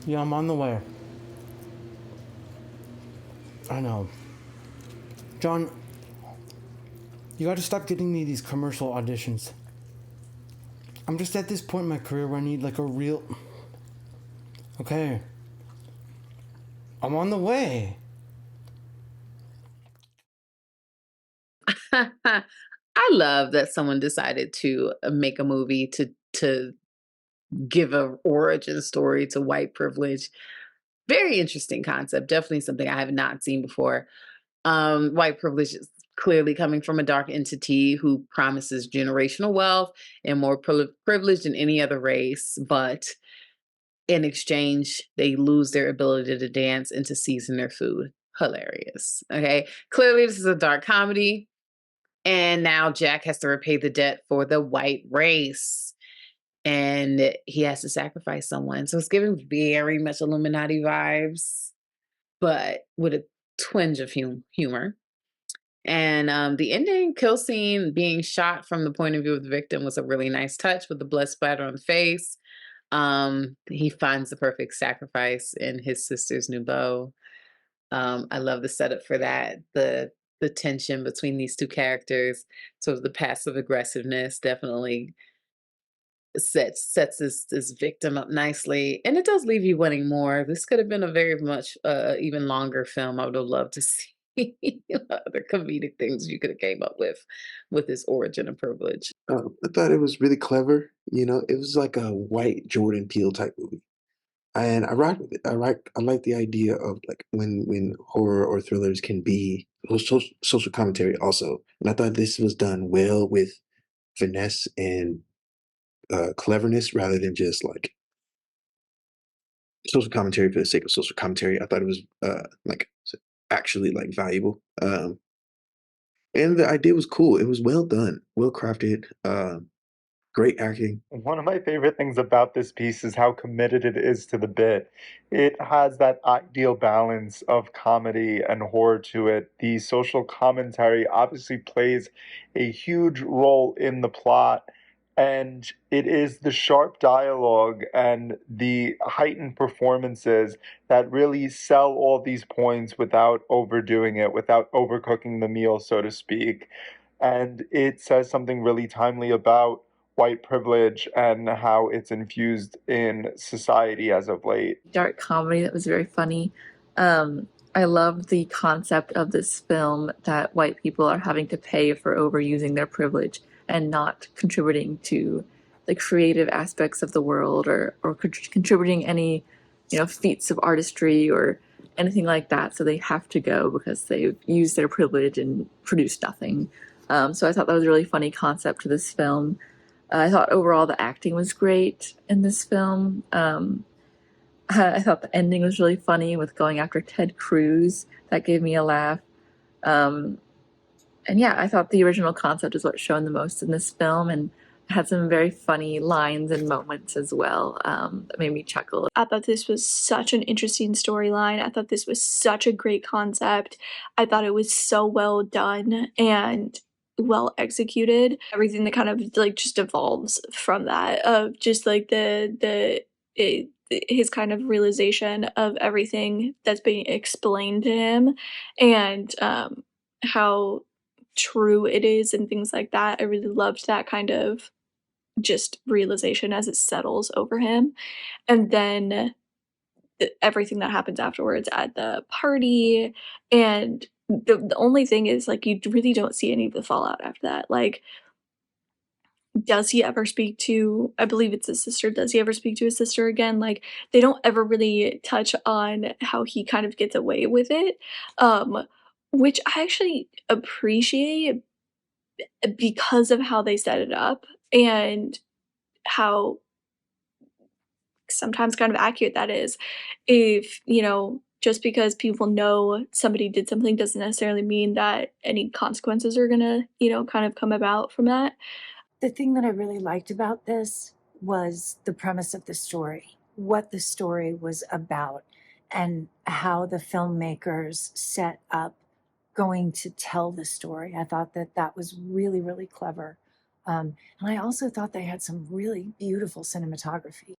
Yeah, I'm on the way. I know. John, you gotta stop getting me these commercial auditions. I'm just at this point in my career where I need like a real. Okay. I'm on the way. I love that someone decided to make a movie to give a origin story to white privilege. Very interesting concept. Definitely something I have not seen before. White privilege is clearly coming from a dark entity who promises generational wealth and more privilege than any other race, but in exchange, they lose their ability to dance and to season their food. Hilarious. Okay. Clearly, this is a dark comedy. And now Jack has to repay the debt for the white race. And he has to sacrifice someone. So it's giving very much Illuminati vibes, but with a twinge of humor. And the ending kill scene being shot from the point of view of the victim was a really nice touch with the blood splatter on the face. He finds the perfect sacrifice in his sister's new bow. I love the setup for that. The tension between these two characters, sort of the passive aggressiveness, definitely sets this victim up nicely, and it does leave you wanting more. This could have been a very much even longer film. I would have loved to see other comedic things you could have came up with this origin of privilege. I thought it was really clever. It was like a white Jordan Peele type movie, and I rock with it. I like the idea of like when horror or thrillers can be social commentary also, and I thought this was done well with finesse and cleverness rather than just like social commentary for the sake of social commentary. I thought it was actually like valuable. And the idea was cool. It was well done, well crafted, great acting. One of my favorite things about this piece is how committed it is to the bit. It has that ideal balance of comedy and horror to it. The social commentary obviously plays a huge role in the plot, and it is the sharp dialogue and the heightened performances that really sell all these points without overdoing it, without overcooking the meal, so to speak. And it says something really timely about white privilege and how it's infused in society as of late. Dark comedy that was very funny. I love the concept of this film that white people are having to pay for overusing their privilege and not contributing to the creative aspects of the world or contributing any feats of artistry or anything like that. So they have to go because they've used their privilege and produced nothing. So I thought that was a really funny concept to this film. I thought overall the acting was great in this film. I thought the ending was really funny with going after Ted Cruz. That gave me a laugh. Um, and yeah, I thought the original concept is what's shown the most in this film, and it had some very funny lines and moments as well that made me chuckle. I thought this was such an interesting storyline. I thought this was such a great concept. I thought it was so well done and well executed. Everything that kind of like just evolves from that of just like his kind of realization of everything that's being explained to him and how true it is and things like that. I really loved that kind of just realization as it settles over him. And then everything that happens afterwards at the party. And the only thing is, like, you really don't see any of the fallout after that. Like, does he ever speak to, I believe it's his sister, does he ever speak to his sister again? Like, they don't ever really touch on how he kind of gets away with it, which I actually appreciate because of how they set it up and how sometimes kind of accurate that is. If, just because people know somebody did something doesn't necessarily mean that any consequences are gonna, kind of come about from that. The thing that I really liked about this was the premise of the story, what the story was about, and how the filmmakers set up going to tell the story. I thought that that was really, really clever. And I also thought they had some really beautiful cinematography.